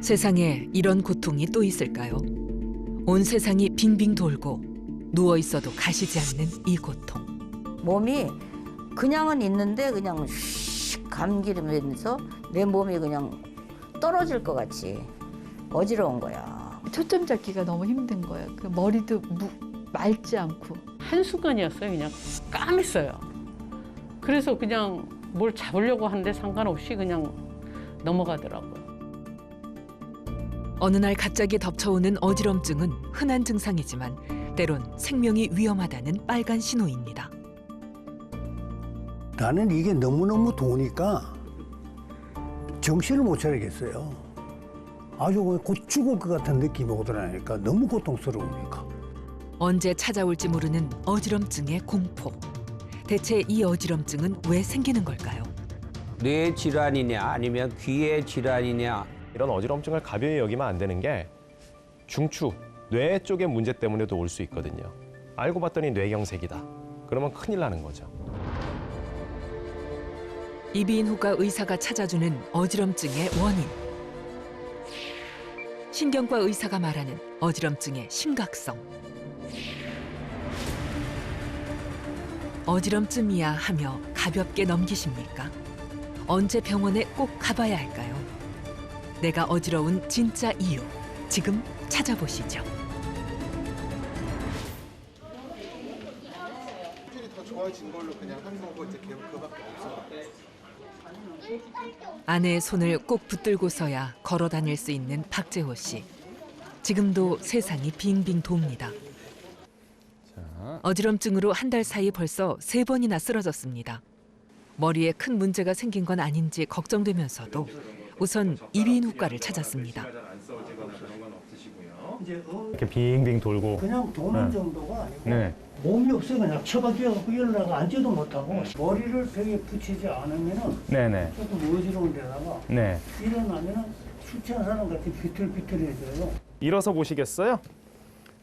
세상에 이런 고통이 또 있을까요? 온 세상이 빙빙 돌고 누워 있어도 가시지 않는 이 고통. 몸이 그냥은 있는데 그냥 슉 감기면서 내 몸이 그냥 떨어질 것 같이 어지러운 거야. 초점 잡기가 너무 힘든 거예요. 그 머리도 맑지 않고. 한순간이었어요. 그냥 까맸어요. 그래서 그냥 뭘 잡으려고 하는데 상관없이 그냥 넘어가더라고요. 어느 날 갑자기 덮쳐오는 어지럼증은 흔한 증상이지만 때론 생명이 위험하다는 빨간 신호입니다. 나는 이게 너무너무 도니까 정신을 못 차리겠어요. 아주 곧 죽을 것 같은 느낌이 오더라니까 너무 고통스러우니까. 언제 찾아올지 모르는 어지럼증의 공포. 대체 이 어지럼증은 왜 생기는 걸까요? 뇌 질환이냐 아니면 귀의 질환이냐. 이런 어지럼증을 가벼이 여기면 안 되는 게 중추, 뇌 쪽의 문제 때문에도 올 수 있거든요. 알고 봤더니 뇌경색이다. 그러면 큰일 나는 거죠. 이비인후과 의사가 찾아주는 어지럼증의 원인. 신경과 의사가 말하는 어지럼증의 심각성. 어지럼증이야 하며 가볍게 넘기십니까? 언제 병원에 꼭 가봐야 할까요? 내가 어지러운 진짜 이유, 지금 찾아보시죠. 더 좋아진 걸로 그냥 한 거고 이제 그거밖에 없어. 아내의 손을 꼭 붙들고서야 걸어 다닐 수 있는 박재호 씨. 지금도 세상이 빙빙 돕니다. 어지럼증으로 한 달 사이 벌써 3번이나 쓰러졌습니다. 머리에 큰 문제가 생긴 건 아닌지 걱정되면서도 우선 이비인후과를 찾았습니다. 이렇게 빙빙 돌고. 그냥 도는 네. 정도가 아니고 네. 몸이 없어 그냥 처박혀갖고 일어나가 앉지도 못하고 머리를 벽에 붙이지 않으면은 네네. 조금 어지러운 데다가 네. 일어나면은 술 취한 사람 같이 비틀비틀해져요. 일어서 보시겠어요?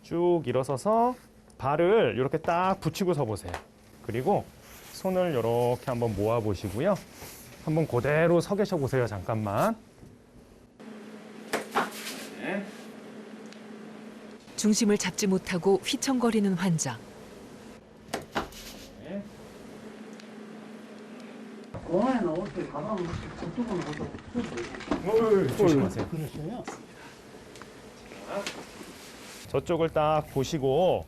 쭉 일어서서 발을 이렇게 딱 붙이고 서 보세요. 그리고 손을 이렇게 한번 모아 보시고요. 한번 그대로 서 계셔 보세요. 잠깐만. 네. 중심을 잡지 못하고 휘청거리는 환자. 네. 공항에 나올 때 가방 그쪽으로 보자. 조심하세요. 그랬어요? 저쪽을 딱 보시고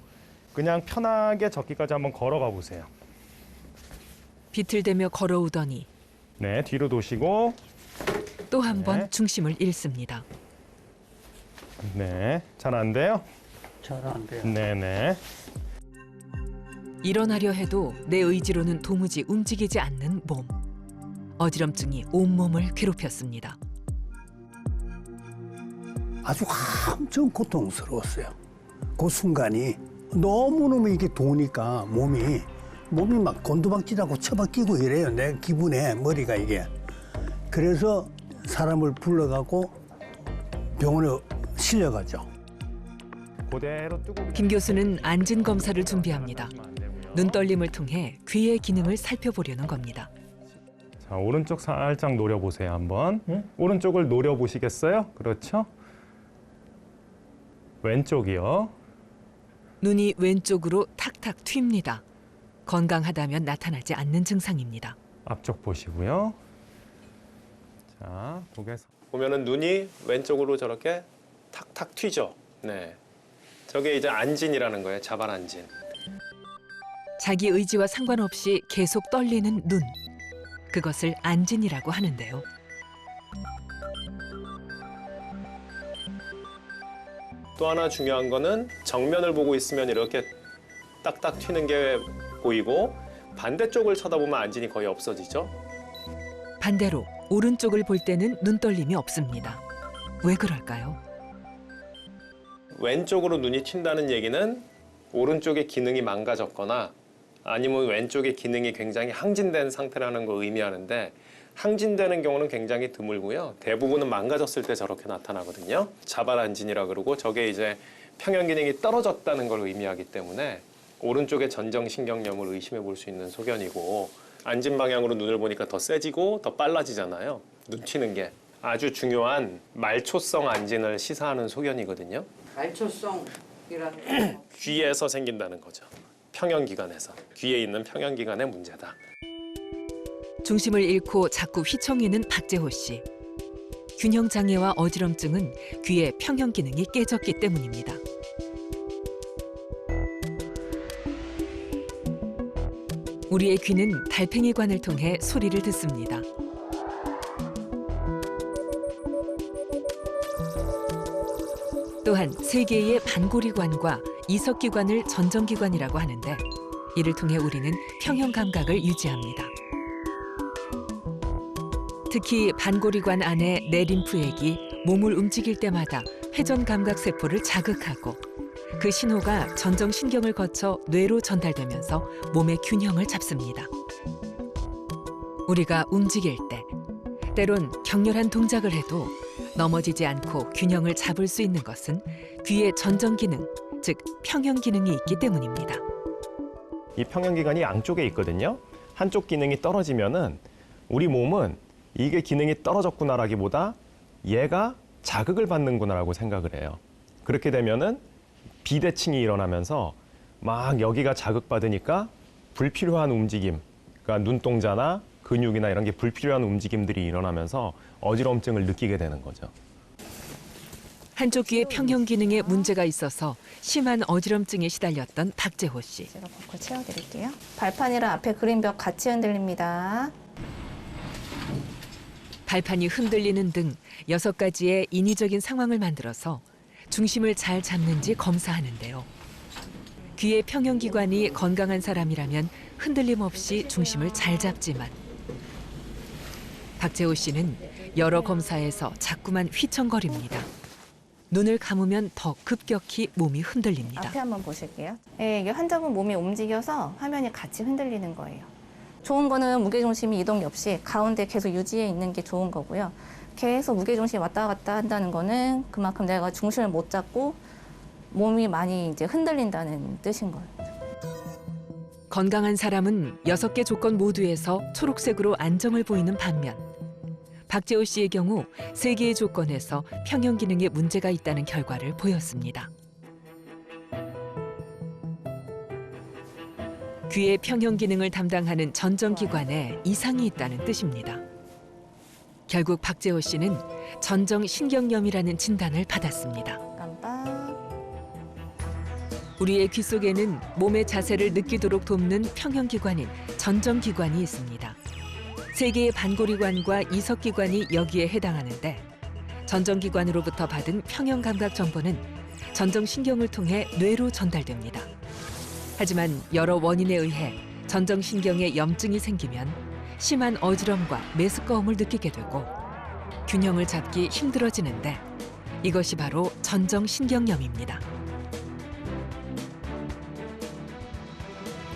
그냥 편하게 저기까지 한번 걸어가 보세요. 비틀대며 걸어오더니 네, 뒤로 도시고. 또 한 번 네. 중심을 잃습니다. 네, 잘 안 돼요? 잘 안 돼요. 네네. 일어나려 해도 내 의지로는 도무지 움직이지 않는 몸. 어지럼증이 온몸을 괴롭혔습니다. 아주 엄청 고통스러웠어요. 그 순간이 너무너무 이게 도니까 몸이 막 곤두박질하고 처박히고 이래요. 내 기분에 머리가 이게. 그래서 사람을 불러가고 병원에 실려가죠. 그대로 뜨고. 김 교수는 안진 검사를 준비합니다. 눈떨림을 통해 귀의 기능을 살펴보려는 겁니다. 자, 오른쪽 살짝 노려보세요, 한번. 네? 오른쪽을 노려보시겠어요? 그렇죠? 왼쪽이요. 눈이 왼쪽으로 탁탁 튑니다. 건강하다면 나타나지 않는 증상입니다. 앞쪽 보시고요. 자, 고개 보면은 눈이 왼쪽으로 저렇게 탁탁 튀죠. 네. 저게 이제 안진이라는 거예요. 자발 안진. 자기 의지와 상관없이 계속 떨리는 눈. 그것을 안진이라고 하는데요. 또 하나 중요한 거는 정면을 보고 있으면 이렇게 딱딱 튀는 게 보이고 반대쪽을 쳐다보면 안진이 거의 없어지죠. 반대로 오른쪽을 볼 때는 눈떨림이 없습니다. 왜 그럴까요? 왼쪽으로 눈이 튄다는 얘기는 오른쪽의 기능이 망가졌거나 아니면 왼쪽의 기능이 굉장히 항진된 상태라는 걸 의미하는데 항진되는 경우는 굉장히 드물고요. 대부분은 망가졌을 때 저렇게 나타나거든요. 자발안진이라 그러고 저게 이제 평형 기능이 떨어졌다는 걸 의미하기 때문에 오른쪽의 전정신경염을 의심해 볼 수 있는 소견이고 안진 방향으로 눈을 보니까 더 세지고 더 빨라지잖아요. 눈 튀는 게. 아주 중요한 말초성 안진을 시사하는 소견이거든요. 말초성이라는 귀에서 생긴다는 거죠. 평형기관에서. 귀에 있는 평형기관의 문제다. 중심을 잃고 자꾸 휘청이는 박재호 씨. 균형 장애와 어지럼증은 귀의 평형 기능이 깨졌기 때문입니다. 우리의 귀는 달팽이관을 통해 소리를 듣습니다. 또한 세 개의 반고리관과 이석기관을 전정기관이라고 하는데 이를 통해 우리는 평형 감각을 유지합니다. 특히 반고리관 안의 내림프액이 몸을 움직일 때마다 회전 감각 세포를 자극하고 그 신호가 전정신경을 거쳐 뇌로 전달되면서 몸의 균형을 잡습니다. 우리가 움직일 때, 때론 격렬한 동작을 해도 넘어지지 않고 균형을 잡을 수 있는 것은 귀의 전정 기능, 즉 평형 기능이 있기 때문입니다. 이 평형기관이 양쪽에 있거든요. 한쪽 기능이 떨어지면은 우리 몸은 이게 기능이 떨어졌구나라기보다 얘가 자극을 받는구나라고 생각을 해요. 그렇게 되면은 비대칭이 일어나면서 막 여기가 자극받으니까 불필요한 움직임, 그러니까 눈동자나 근육이나 이런 게 불필요한 움직임들이 일어나면서 어지러움증을 느끼게 되는 거죠. 한쪽 귀의 평형 기능에 문제가 있어서 심한 어지럼증에 시달렸던 박재호 씨. 제가 벽을 채워드릴게요. 발판이랑 앞에 그림벽 같이 흔들립니다. 발판이 흔들리는 등 6가지의 인위적인 상황을 만들어서 중심을 잘 잡는지 검사하는데요. 귀의 평형 기관이 건강한 사람이라면 흔들림 없이 중심을 잘 잡지만 박재호 씨는 여러 검사에서 자꾸만 휘청거립니다. 눈을 감으면 더 급격히 몸이 흔들립니다. 앞에 한번 보실게요. 네, 이게 환자분 몸이 움직여서 화면이 같이 흔들리는 거예요. 좋은 거는 무게중심이 이동이 없이 가운데 계속 유지해 있는 게 좋은 거고요. 계속 무게중심이 왔다 갔다 한다는 거는 그만큼 내가 중심을 못 잡고 몸이 많이 이제 흔들린다는 뜻인 거예요. 건강한 사람은 6개 조건 모두에서 초록색으로 안정을 보이는 반면 박재호 씨의 경우 3개의 조건에서 평형 기능에 문제가 있다는 결과를 보였습니다. 귀의 평형 기능을 담당하는 전정기관에 이상이 있다는 뜻입니다. 결국 박재호 씨는 전정신경염이라는 진단을 받았습니다. 깜빡. 우리의 귀 속에는 몸의 자세를 느끼도록 돕는 평형기관인 전정기관이 있습니다. 3개의 반고리관과 이석기관이 여기에 해당하는데 전정기관으로부터 받은 평형감각 정보는 전정신경을 통해 뇌로 전달됩니다. 하지만 여러 원인에 의해 전정신경에 염증이 생기면 심한 어지럼과 메스꺼움을 느끼게 되고 균형을 잡기 힘들어지는데 이것이 바로 전정신경염입니다.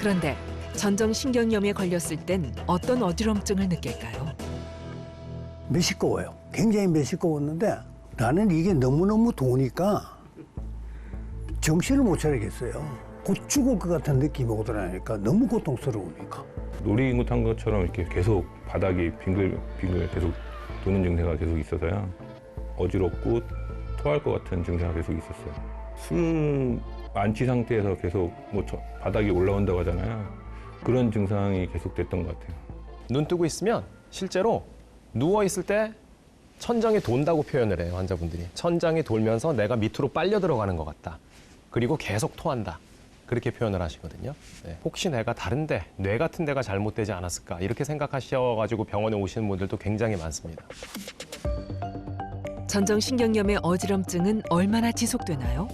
그런데 전정신경염에 걸렸을 땐 어떤 어지럼증을 느낄까요? 메시꺼워요. 굉장히 메시꺼웠는데 나는 이게 너무너무 도니까 정신을 못 차리겠어요. 곧 죽을 것 같은 느낌이 오더라니까 너무 고통스러우니까. 놀이기구 탄 것처럼 이렇게 계속 바닥이 빙글빙글 계속 도는 증세가 계속 있어서요. 어지럽고 토할 것 같은 증세가 계속 있었어요. 술 안취 상태에서 계속 바닥이 올라온다고 하잖아요. 그런 증상이 계속 됐던 것 같아요. 눈 뜨고 있으면 실제로 누워 있을 때 천장이 돈다고 표현을 해요, 환자분들이. 천장이 돌면서 내가 밑으로 빨려 들어가는 것 같다. 그리고 계속 토한다. 그렇게 표현을 하시거든요. 네. 혹시 내가 다른데, 뇌 같은 데가 잘못되지 않았을까 이렇게 생각하셔가지고 병원에 오시는 분들도 굉장히 많습니다. 전정신경염의 어지럼증은 얼마나 지속되나요?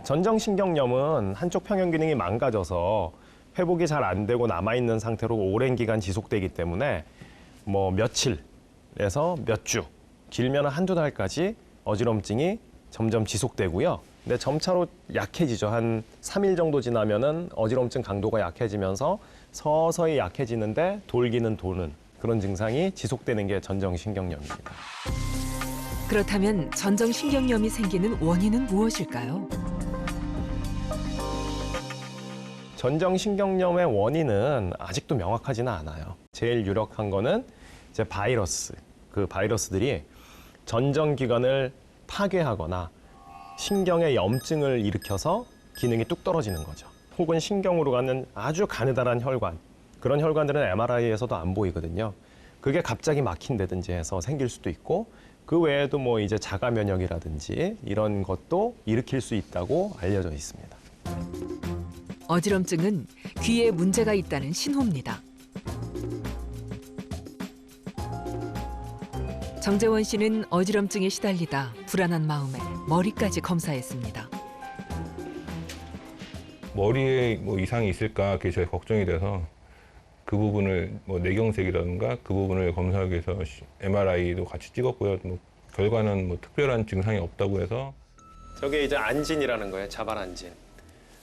전정신경염은 한쪽 평형 기능이 망가져서 회복이 잘 안 되고 남아있는 상태로 오랜 기간 지속되기 때문에 뭐 며칠에서 몇 주, 길면 한두 달까지 어지럼증이 점점 지속되고요. 근데 점차로 약해지죠. 한 3일 정도 지나면은 어지럼증 강도가 약해지면서 서서히 약해지는데 돌기는 도는 그런 증상이 지속되는 게 전정신경염입니다. 그렇다면 전정신경염이 생기는 원인은 무엇일까요? 전정신경염의 원인은 아직도 명확하지는 않아요. 제일 유력한 거는 이제 바이러스, 그 바이러스들이 전정기관을 파괴하거나 신경에 염증을 일으켜서 기능이 뚝 떨어지는 거죠. 혹은 신경으로 가는 아주 가느다란 혈관, 그런 혈관들은 MRI에서도 안 보이거든요. 그게 갑자기 막힌다든지 해서 생길 수도 있고, 그 외에도 뭐 이제 자가 면역이라든지 이런 것도 일으킬 수 있다고 알려져 있습니다. 어지럼증은 귀에 문제가 있다는 신호입니다. 정재원 씨는 어지럼증에 시달리다 불안한 마음에 머리까지 검사했습니다. 머리에 뭐 이상이 있을까 그게 제일 걱정이 돼서 그 부분을 뭐 뇌경색이라든가 그 부분을 검사하기 위해서 MRI도 같이 찍었고요. 뭐 결과는 뭐 특별한 증상이 없다고 해서. 저게 이제 안진이라는 거예요. 자발안진.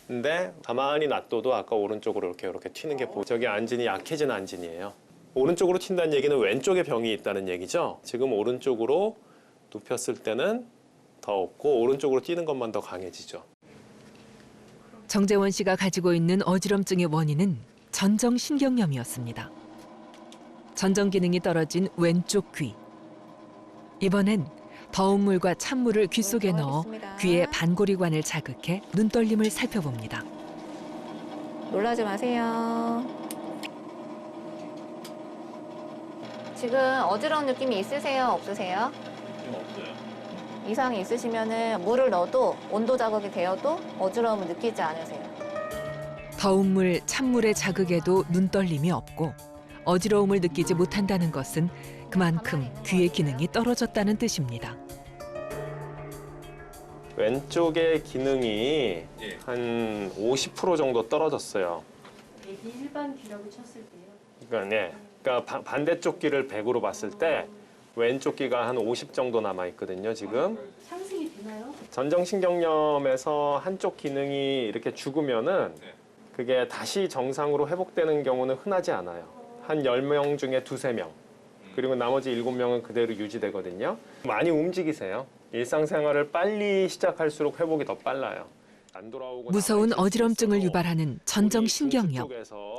근데 가만히 놔둬도 아까 오른쪽으로 이렇게 튀는 게 보여. 저게 안진이 약해진 안진이에요. 오른쪽으로 튄다는 얘기는 왼쪽에 병이 있다는 얘기죠. 지금 오른쪽으로 눕혔을 때는 더 없고 오른쪽으로 뛰는 것만 더 강해지죠. 정재원 씨가 가지고 있는 어지럼증의 원인은 전정신경염이었습니다. 전정 기능이 떨어진 왼쪽 귀. 이번엔 더운 물과 찬물을 귀 속에 넣어 귀의 반고리관을 자극해 눈떨림을 살펴봅니다. 놀라지 마세요. 지금 어지러운 느낌이 있으세요? 없으세요? 없어요. 이상이 있으시면은 물을 넣어도 온도 자극이 되어도 어지러움을 느끼지 않으세요. 더운 물, 찬물의 자극에도 눈떨림이 없고 어지러움을 느끼지 못한다는 것은 그만큼 귀의 기능이 떨어졌다는 뜻입니다. 왼쪽의 기능이 한 50% 정도 떨어졌어요. 일반 귀라고 쳤을 때요? 그러니까 반대쪽 귀를 100으로 봤을 때 왼쪽 귀가 한 50 정도 남아 있거든요, 지금. 상승이 되나요? 전정신경염에서 한쪽 기능이 이렇게 죽으면은 그게 다시 정상으로 회복되는 경우는 흔하지 않아요. 한 10명 중에 2~3명. 그리고 나머지 7명은 그대로 유지되거든요. 많이 움직이세요. 일상생활을 빨리 시작할수록 회복이 더 빨라요. 안 돌아오고 무서운 어지럼증을 유발하는 전정신경염.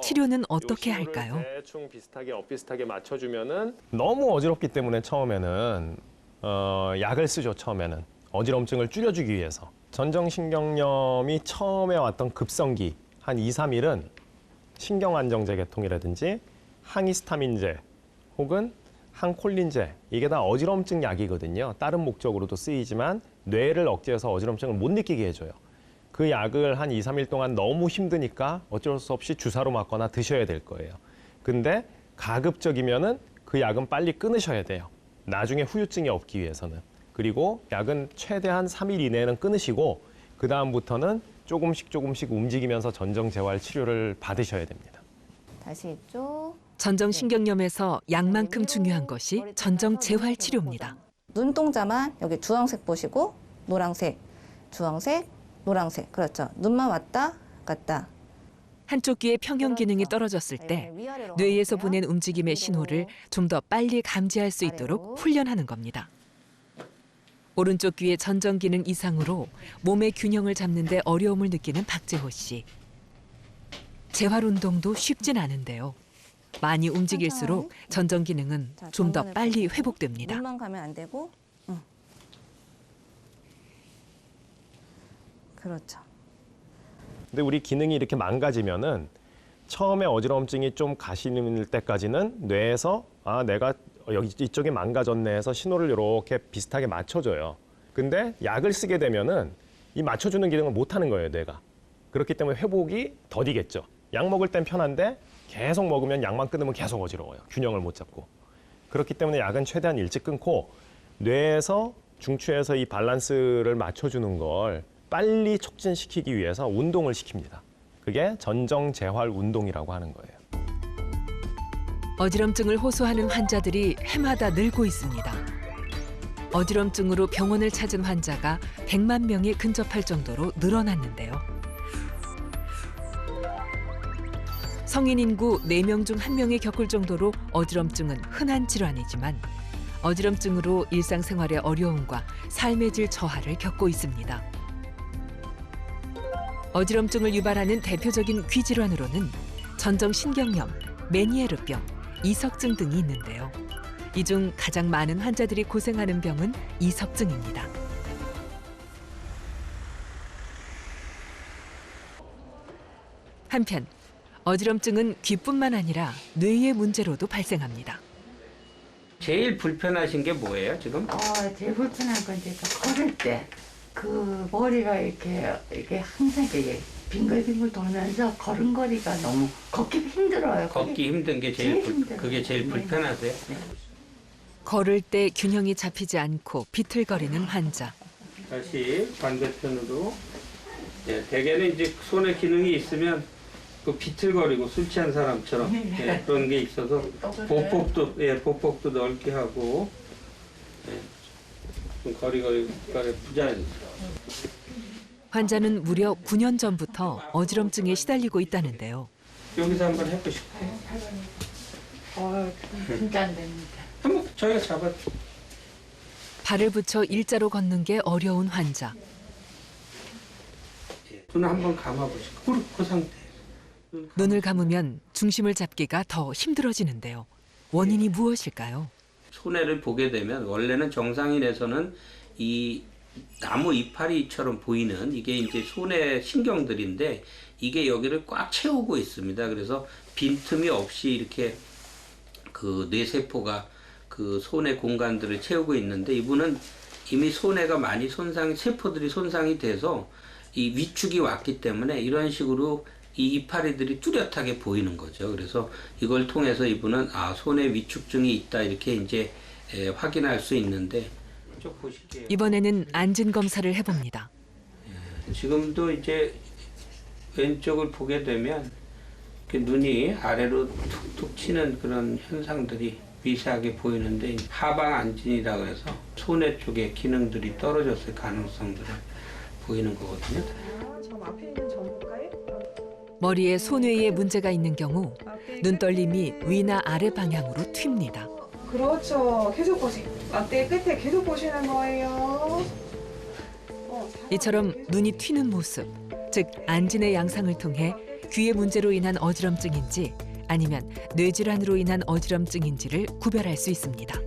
치료는 어떻게 요식을 할까요? 대충 비슷하게 엇비슷하게 맞춰주면은 너무 어지럽기 때문에 처음에는 약을 쓰죠. 처음에는 어지럼증을 줄여주기 위해서. 전정신경염이 처음에 왔던 급성기 한 2~3일은 신경안정제 계통이라든지 항히스타민제 혹은 항콜린제, 이게 다 어지럼증 약이거든요. 다른 목적으로도 쓰이지만 뇌를 억제해서 어지럼증을 못 느끼게 해줘요. 그 약을 한 2~3일 동안 너무 힘드니까 어쩔 수 없이 주사로 맞거나 드셔야 될 거예요. 근데 가급적이면은 그 약은 빨리 끊으셔야 돼요. 나중에 후유증이 없기 위해서는. 그리고 약은 최대한 3일 이내에는 끊으시고 그 다음부터는 조금씩 움직이면서 전정재활 치료를 받으셔야 됩니다. 다시 이쪽. 전정신경염에서 약만큼 중요한 것이 전정재활 치료입니다. 눈동자만 여기 주황색 보시고 노란색, 주황색, 노란색. 그렇죠. 눈만 왔다 갔다. 한쪽 귀의 평형 기능이 떨어졌을 때 뇌에서 보낸 움직임의 신호를 좀 더 빨리 감지할 수 있도록 훈련하는 겁니다. 오른쪽 귀의 전정 기능 이상으로 몸의 균형을 잡는 데 어려움을 느끼는 박재호 씨. 재활 운동도 쉽진 않은데요. 많이 움직일수록 전정 기능은 좀 더 빨리 회복됩니다. 눈만 가면 안 되고. 그렇죠. 근데 우리 기능이 이렇게 망가지면은 처음에 어지러움증이 좀 가시는 때까지는 뇌에서 내가 여기 이쪽이 망가졌네 해서 신호를 이렇게 비슷하게 맞춰줘요. 근데 약을 쓰게 되면은 이 맞춰주는 기능을 못 하는 거예요, 뇌가. 그렇기 때문에 회복이 더디겠죠. 약 먹을 땐 편한데 계속 먹으면 약만 끊으면 계속 어지러워요. 균형을 못 잡고. 그렇기 때문에 약은 최대한 일찍 끊고 뇌에서 중추에서 이 밸런스를 맞춰주는 걸 빨리 촉진시키기 위해서 운동을 시킵니다. 그게 전정재활 운동이라고 하는 거예요. 어지럼증을 호소하는 환자들이 해마다 늘고 있습니다. 어지럼증으로 병원을 찾은 환자가 100만 명에 근접할 정도로 늘어났는데요. 성인 인구 4명 중 1명이 겪을 정도로 어지럼증은 흔한 질환이지만 어지럼증으로 일상생활의 어려움과 삶의 질 저하를 겪고 있습니다. 어지럼증을 유발하는 대표적인 귀 질환으로는 전정신경염, 메니에르병, 이석증 등이 있는데요. 이 중 가장 많은 환자들이 고생하는 병은 이석증입니다. 한편 어지럼증은 귀뿐만 아니라 뇌의 문제로도 발생합니다. 제일 불편하신 게 뭐예요, 지금? 제일 불편한 건 이제 걸을 때 그 머리가 이렇게 항상 이렇게 빙글빙글 돌면서 걸음걸이가 너무 걷기 힘들어요. 걷기 힘든 게 그게 제일 불편하세요? 네. 걸을 때 균형이 잡히지 않고 비틀거리는 환자. 다시 반대편으로. 예, 대개는 이제 손에 기능이 있으면 그 비틀거리고 술 취한 사람처럼 예, 그런 게 있어서 보폭도 넓게 하고 좀 거리가 부자연스러워. 환자는 무려 9년 전부터 어지럼증에 시달리고 있다는데요. 여기서 한번 해보실까요? 진짜 안 됩니다. 한번 저희가 잡아. 발을 붙여 일자로 걷는 게 어려운 환자. 눈 한번 감아보시고 그 상태. 눈을 감으면 중심을 잡기가 더 힘들어지는데요. 원인이 무엇일까요? 손해를 보게 되면 원래는 정상인에서는 이 나무 이파리처럼 보이는 이게 이제 손의 신경들인데 이게 여기를 꽉 채우고 있습니다. 그래서 빈틈이 없이 이렇게 그 뇌세포가 그 손의 공간들을 채우고 있는데 이분은 이미 손해가 많이 세포들이 손상이 돼서 이 위축이 왔기 때문에 이런 식으로 이 이파리들이 뚜렷하게 보이는 거죠. 그래서 이걸 통해서 이분은 손에 위축증이 있다 이렇게 이제 확인할 수 있는데 쭉 보실게요. 이번에는 안진 검사를 해봅니다. 지금도 이제 왼쪽을 보게 되면 이렇게 눈이 아래로 툭툭 치는 그런 현상들이 미세하게 보이는데 하방 안진이라 그래서 손해 쪽에 기능들이 떨어졌을 가능성들을 보이는 거거든요. 머리에 손외에 문제가 있는 경우 눈떨림이 위나 아래 방향으로 튑니다. 그렇죠. 계속 보세요. 앞뒤 끝에 계속 보시는 거예요. 이처럼 눈이 튀는 모습, 즉 안진의 양상을 통해 귀의 문제로 인한 어지럼증인지 아니면 뇌질환으로 인한 어지럼증인지를 구별할 수 있습니다.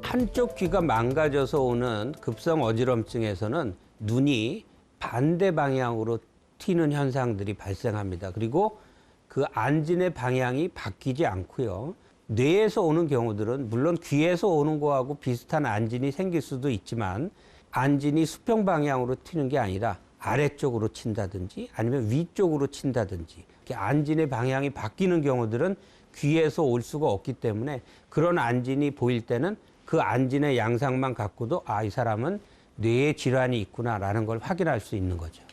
한쪽 귀가 망가져서 오는 급성 어지럼증에서는 눈이 반대 방향으로 튀는 현상들이 발생합니다. 그리고 그 안진의 방향이 바뀌지 않고요. 뇌에서 오는 경우들은 물론 귀에서 오는 거하고 비슷한 안진이 생길 수도 있지만 안진이 수평 방향으로 튀는 게 아니라 아래쪽으로 친다든지 아니면 위쪽으로 친다든지 이렇게 안진의 방향이 바뀌는 경우들은 귀에서 올 수가 없기 때문에 그런 안진이 보일 때는 그 안진의 양상만 갖고도 이 사람은 뇌에 질환이 있구나라는 걸 확인할 수 있는 거죠.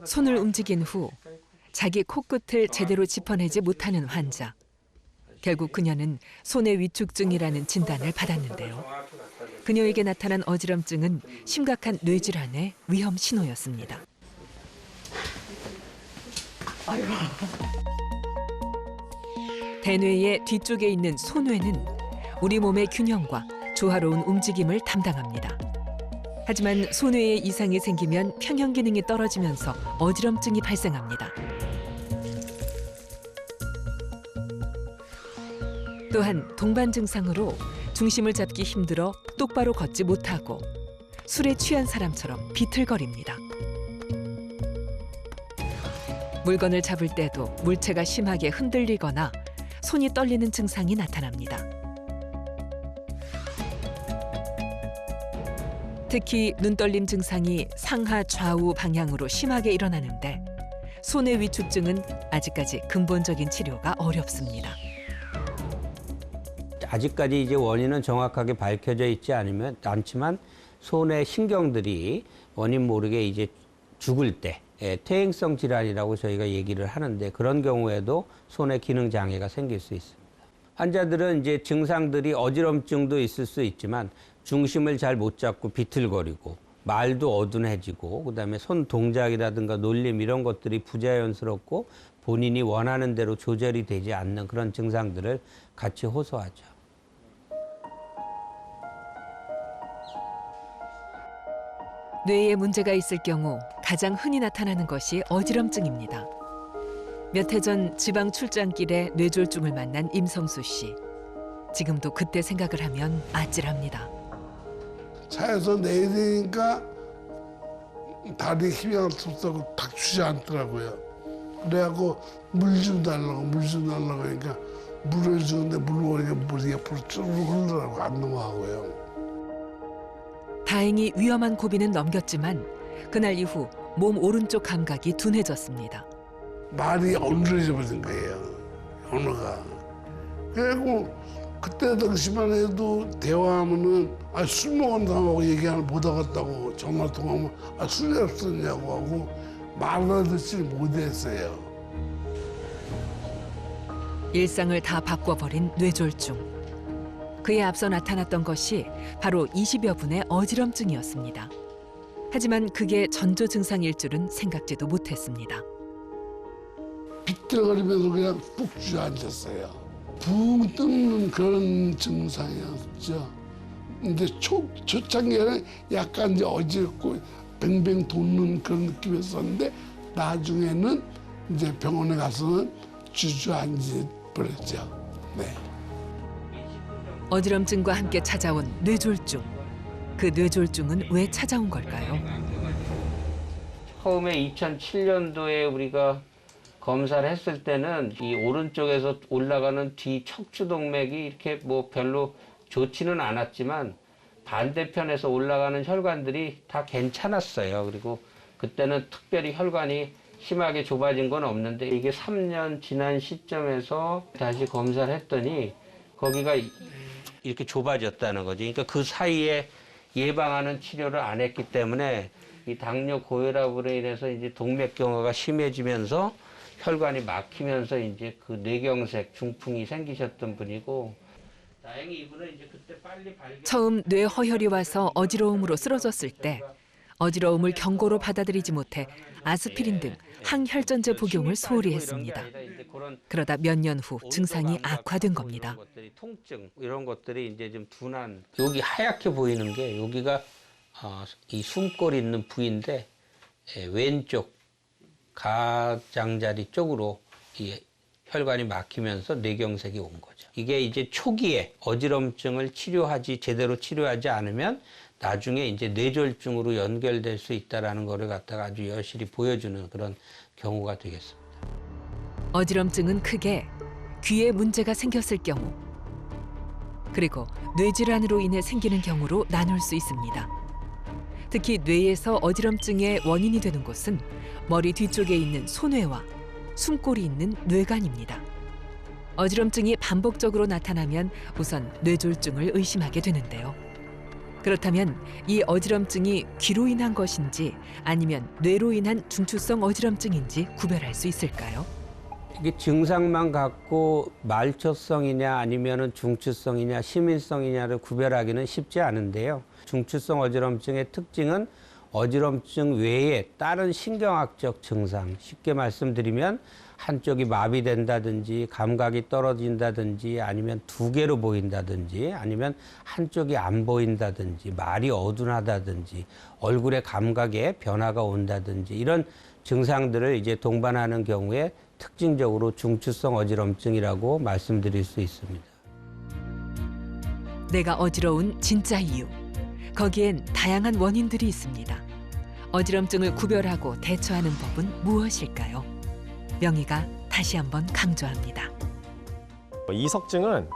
손을 움직인 후 자기 코끝을 제대로 짚어내지 못하는 환자. 결국 그녀는 손의 위축증이라는 진단을 받았는데요. 그녀에게 나타난 어지럼증은 심각한 뇌질환의 위험 신호였습니다. 대뇌의 뒤쪽에 있는 손뇌는 우리 몸의 균형과 조화로운 움직임을 담당합니다. 하지만 손뇌에 이상이 생기면 평형 기능이 떨어지면서 어지럼증이 발생합니다. 또한 동반 증상으로 중심을 잡기 힘들어 똑바로 걷지 못하고 술에 취한 사람처럼 비틀거립니다. 물건을 잡을 때도 물체가 심하게 흔들리거나 손이 떨리는 증상이 나타납니다. 특히 눈떨림 증상이 상하 좌우 방향으로 심하게 일어나는데 손의 위축증은 아직까지 근본적인 치료가 어렵습니다. 아직까지 이제 원인은 정확하게 밝혀져 있지 않지만 손의 신경들이 원인 모르게 이제 죽을 때 퇴행성 질환이라고 저희가 얘기를 하는데 그런 경우에도 손의 기능 장애가 생길 수 있습니다. 환자들은 이제 증상들이 어지럼증도 있을 수 있지만 중심을 잘 못 잡고 비틀거리고 말도 어둔해지고 그다음에 손 동작이라든가 놀림 이런 것들이 부자연스럽고 본인이 원하는 대로 조절이 되지 않는 그런 증상들을 같이 호소하죠. 뇌에 문제가 있을 경우 가장 흔히 나타나는 것이 어지럼증입니다. 몇 해 전 지방 출장길에 뇌졸중을 만난 임성수 씨. 지금도 그때 생각을 하면 아찔합니다. 차에서 내리니까 다리에 힘이 없어서 탁 주지 않더라고요. 그래갖고 물 좀 달라고 하니까 물을 주는데 물을 오니까 물이 옆으로 쭉 흐르더라고 안 넘어가고요. 다행히 위험한 고비는 넘겼지만 그날 이후 몸 오른쪽 감각이 둔해졌습니다. 말이 엉들어져 버린 거예요. 언어가. 그래갖고 그때 당시만 해도 대화하면은 술 먹은 사람하고 얘기하면 못 하겠다고 전화 통화하면 술이 없었냐고 하고 말하듯이 못했어요. 일상을 다 바꿔버린 뇌졸중. 그에 앞서 나타났던 것이 바로 20여 분의 어지럼증이었습니다. 하지만 그게 전조 증상일 줄은 생각지도 못했습니다. 비틀거리면서 그냥 푹 주저앉았어요. 붕 뜨는 그런 증상이었죠. 근데 초창기에는 약간 이제 어지럽고 뱅뱅 도는 그런 느낌이었었는데 나중에는 이제 병원에 가서는 주저앉아 버렸죠. 네. 어지럼증과 함께 찾아온 뇌졸중. 그 뇌졸중은 왜 찾아온 걸까요? 처음에 2007년도에 우리가 검사를 했을 때는 이 오른쪽에서 올라가는 뒤 척추동맥이 이렇게 뭐 별로 좋지는 않았지만 반대편에서 올라가는 혈관들이 다 괜찮았어요. 그리고 그때는 특별히 혈관이 심하게 좁아진 건 없는데 이게 3년 지난 시점에서 다시 검사를 했더니 거기가 이렇게 좁아졌다는 거죠. 그러니까 그 사이에 예방하는 치료를 안 했기 때문에 이 당뇨 고혈압으로 인해서 이제 동맥경화가 심해지면서 혈관이 막히면서 이제 그 뇌경색 중풍이 생기셨던 분이고 다행히 이분은 이제 그때 빨리 발견. 처음 뇌 허혈이 와서 어지러움으로 쓰러졌을 때 어지러움을 경고로 받아들이지 못해 아스피린 등 항혈전제 복용을 소홀히 했습니다. 그러다 몇 년 후 증상이 악화된 겁니다. 통증 이런 것들이 이제 좀 둔한 여기 하얗게 보이는 게 여기가 이 숨골 있는 부위인데 왼쪽 가장자리 쪽으로 이 혈관이 막히면서 뇌경색이 온 거죠. 이게 이제 초기에 어지럼증을 제대로 치료하지 않으면 나중에 이제 뇌졸중으로 연결될 수 있다라는 거를 갖다가 아주 여실히 보여주는 그런 경우가 되겠습니다. 어지럼증은 크게 귀에 문제가 생겼을 경우 그리고 뇌질환으로 인해 생기는 경우로 나눌 수 있습니다. 특히 뇌에서 어지럼증의 원인이 되는 곳은 머리 뒤쪽에 있는 소뇌와 숨골이 있는 뇌관입니다. 어지럼증이 반복적으로 나타나면 우선 뇌졸중을 의심하게 되는데요. 그렇다면 이 어지럼증이 귀로 인한 것인지 아니면 뇌로 인한 중추성 어지럼증인지 구별할 수 있을까요? 이게 증상만 갖고 말초성이냐 아니면은 중추성이냐 심인성이냐를 구별하기는 쉽지 않은데요. 중추성 어지럼증의 특징은 어지럼증 외에 다른 신경학적 증상, 쉽게 말씀드리면 한쪽이 마비된다든지 감각이 떨어진다든지 아니면 두 개로 보인다든지 아니면 한쪽이 안 보인다든지 말이 어둔하다든지 얼굴의 감각에 변화가 온다든지 이런 증상들을 이제 동반하는 경우에 특징적으로 중추성 어지럼증이라고 말씀드릴 수 있습니다. 내가 어지러운 진짜 이유. 거기엔 다양한 원인들이 있습니다. 어지럼증을 구별하고 대처하는 법은 무엇일까요? 명희가 다시 한번 강조합니다. 이석증은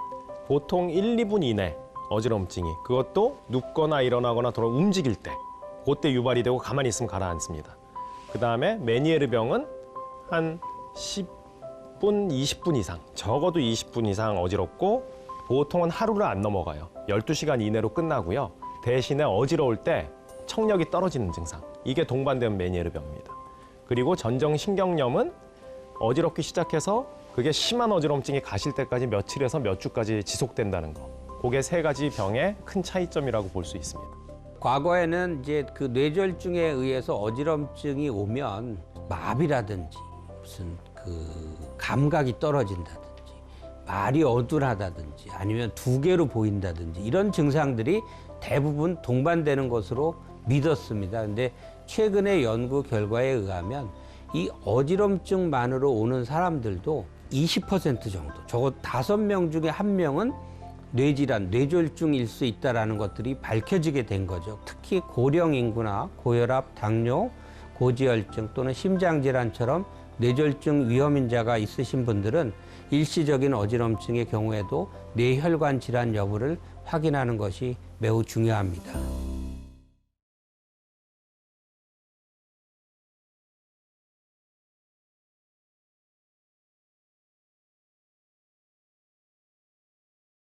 보통 1, 2분 이내 어지럼증이 그것도 눕거나 일어나거나 돌아 움직일 때 그때 유발이 되고 가만히 있으면 가라앉습니다. 그다음에 메니에르 병은 한 10분, 20분 이상 적어도 20분 이상 어지럽고 보통은 하루를 안 넘어가요. 12시간 이내로 끝나고요. 대신에 어지러울 때 청력이 떨어지는 증상 이게 동반되는 메니에르 병입니다. 그리고 전정신경염은 어지럽기 시작해서 그게 심한 어지럼증이 가실 때까지 며칠에서 몇 주까지 지속된다는 거. 그게 세 가지 병의 큰 차이점이라고 볼 수 있습니다. 과거에는 이제 그 뇌졸중에 의해서 어지럼증이 오면 마비라든지 무슨 그 감각이 떨어진다든지 말이 어둔하다든지 아니면 두 개로 보인다든지 이런 증상들이 대부분 동반되는 것으로 믿었습니다. 근데 최근의 연구 결과에 의하면 이 어지럼증만으로 오는 사람들도 20% 정도, 적어도 5명 중에 1명은 뇌질환, 뇌졸중일 수 있다는 것들이 밝혀지게 된 거죠. 특히 고령 인구나 고혈압, 당뇨, 고지혈증 또는 심장질환처럼 뇌졸중 위험인자가 있으신 분들은 일시적인 어지럼증의 경우에도 뇌혈관 질환 여부를 확인하는 것이 매우 중요합니다.